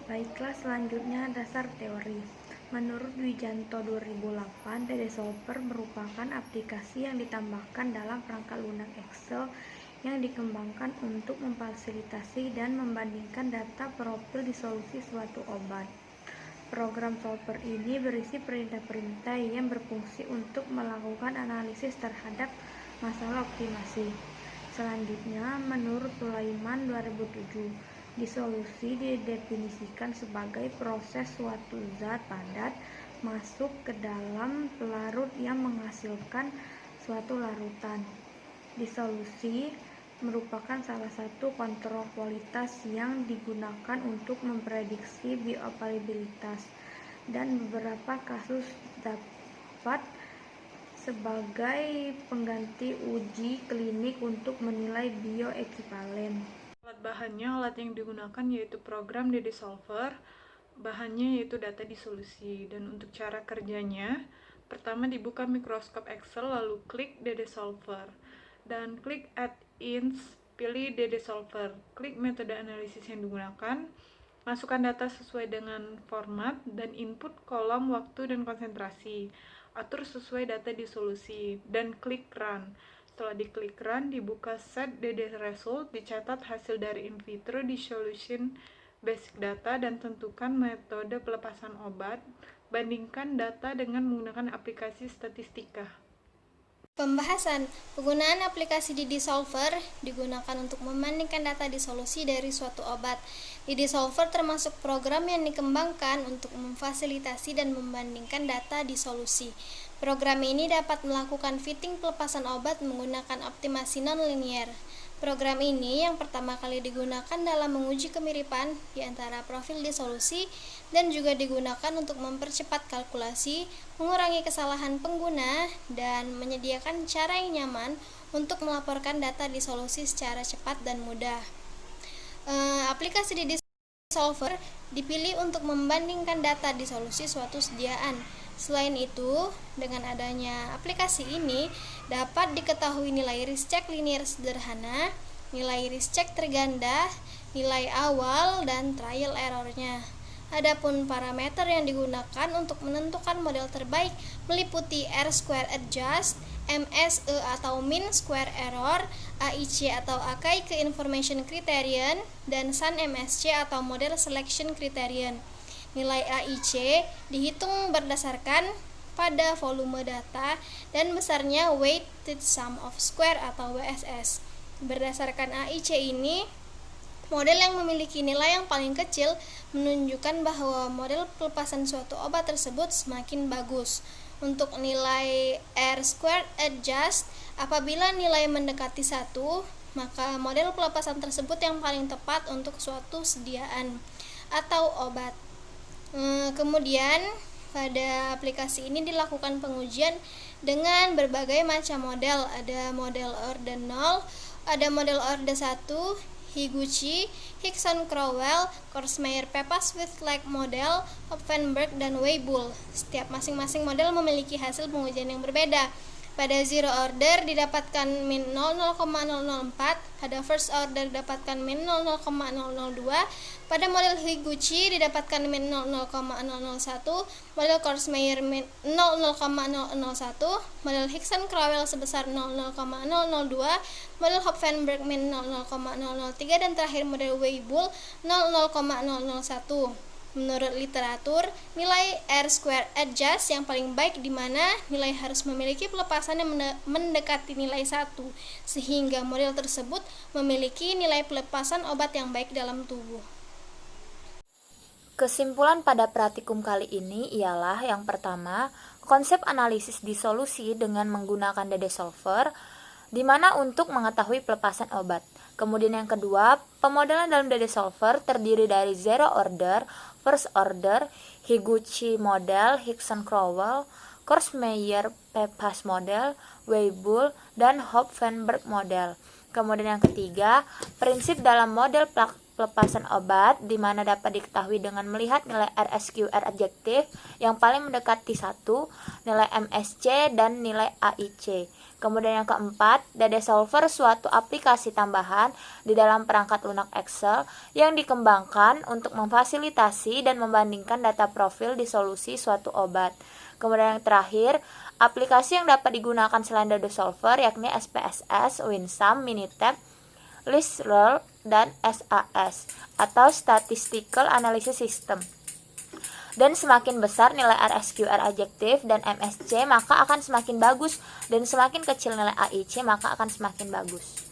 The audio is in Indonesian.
Baiklah, selanjutnya dasar teori. Menurut Wijanto 2008, DD-Solver merupakan aplikasi yang ditambahkan dalam perangkat lunak Excel yang dikembangkan untuk memfasilitasi dan membandingkan data profil di solusi suatu obat. Program solver ini berisi perintah-perintah yang berfungsi untuk melakukan analisis terhadap masalah optimasi. Selanjutnya, menurut Sulaiman 2007, disolusi didefinisikan sebagai proses suatu zat padat masuk ke dalam pelarut yang menghasilkan suatu larutan. Disolusi merupakan salah satu kontrol kualitas yang digunakan untuk memprediksi bioavailabilitas, dan beberapa kasus dapat sebagai pengganti uji klinik untuk menilai bioekivalen. Alat bahannya, alat yang digunakan yaitu program DD-Solver, bahannya yaitu data disolusi, dan untuk cara kerjanya, pertama dibuka mikroskop Excel, lalu klik DD-Solver, dan klik Add Ins, pilih DD-Solver, klik metode analisis yang digunakan, masukkan data sesuai dengan format, dan input kolom waktu dan konsentrasi, atur sesuai data disolusi, dan klik Run. Setelah diklik Run, dibuka set DD result, dicatat hasil dari in vitro dissolution basic data, dan tentukan metode pelepasan obat. Bandingkan data dengan menggunakan aplikasi statistika. Pembahasan penggunaan aplikasi DD-Solver digunakan untuk membandingkan data disolusi dari suatu obat. DD-Solver termasuk program yang dikembangkan untuk memfasilitasi dan membandingkan data disolusi. Program ini dapat melakukan fitting pelepasan obat menggunakan optimasi non-linear. Program ini yang pertama kali digunakan dalam menguji kemiripan di antara profil disolusi dan juga digunakan untuk mempercepat kalkulasi, mengurangi kesalahan pengguna, dan menyediakan cara yang nyaman untuk melaporkan data disolusi secara cepat dan mudah. Aplikasi DD-Solver dipilih untuk membandingkan data disolusi suatu sediaan. Selain itu, dengan adanya aplikasi ini dapat diketahui nilai risk check linear sederhana, nilai risk check terganda, nilai awal, dan trial errornya. Adapun parameter yang digunakan untuk menentukan model terbaik meliputi R-square adjust, MSE atau mean square error, AIC atau Archaic information criterion, dan SUN-MSC atau model selection criterion. Nilai AIC dihitung berdasarkan pada volume data dan besarnya weighted sum of square atau WSS. Berdasarkan AIC ini, model yang memiliki nilai yang paling kecil menunjukkan bahwa model pelepasan suatu obat tersebut semakin bagus. Untuk nilai R-squared adjust, apabila nilai mendekati 1, maka model pelepasan tersebut yang paling tepat untuk suatu sediaan atau obat. Kemudian pada aplikasi ini dilakukan pengujian dengan berbagai macam model. Ada model orde 0, ada model orde 1, Higuchi, Hickson-Crowell, Korsmeyer-Pappas-Wittlake model, Hopfenberg, dan Weibull. Setiap masing-masing model memiliki hasil pengujian yang berbeda. Pada zero order didapatkan min 0,004, pada first order didapatkan min 0,002, pada model Higuchi didapatkan min 0,001, model Korsmeyer min 0,001, model Hickson-Crowell sebesar 0,002, model Hopfenberg min 0,003, dan terakhir model Weibull 0,001. Menurut literatur, nilai R-square adjust yang paling baik di mana nilai harus memiliki pelepasan yang mendekati nilai 1, sehingga model tersebut memiliki nilai pelepasan obat yang baik dalam tubuh. Kesimpulan pada praktikum kali ini ialah yang pertama, konsep analisis disolusi dengan menggunakan DD-Solver, di mana untuk mengetahui pelepasan obat. Kemudian yang kedua, pemodelan dalam DD-Solver terdiri dari zero order, first order, Higuchi model, Hickson-Crowell, Korsmeyer-Pappas model, Weibull, dan Hopfenberg model. Kemudian yang ketiga, prinsip dalam model pelepasan obat, di mana dapat diketahui dengan melihat nilai RSQR adjektif yang paling mendekati 1, nilai MSC, dan nilai AIC. Kemudian yang keempat, DD Solver suatu aplikasi tambahan di dalam perangkat lunak Excel yang dikembangkan untuk memfasilitasi dan membandingkan data profil di solusi suatu obat. Kemudian yang terakhir, aplikasi yang dapat digunakan selain DD Solver yakni SPSS, WinSum, Minitab, ListRel, dan SAS atau Statistical Analysis System. Dan semakin besar nilai RSQR adjektif dan MSC maka akan semakin bagus, dan semakin kecil nilai AIC maka akan semakin bagus.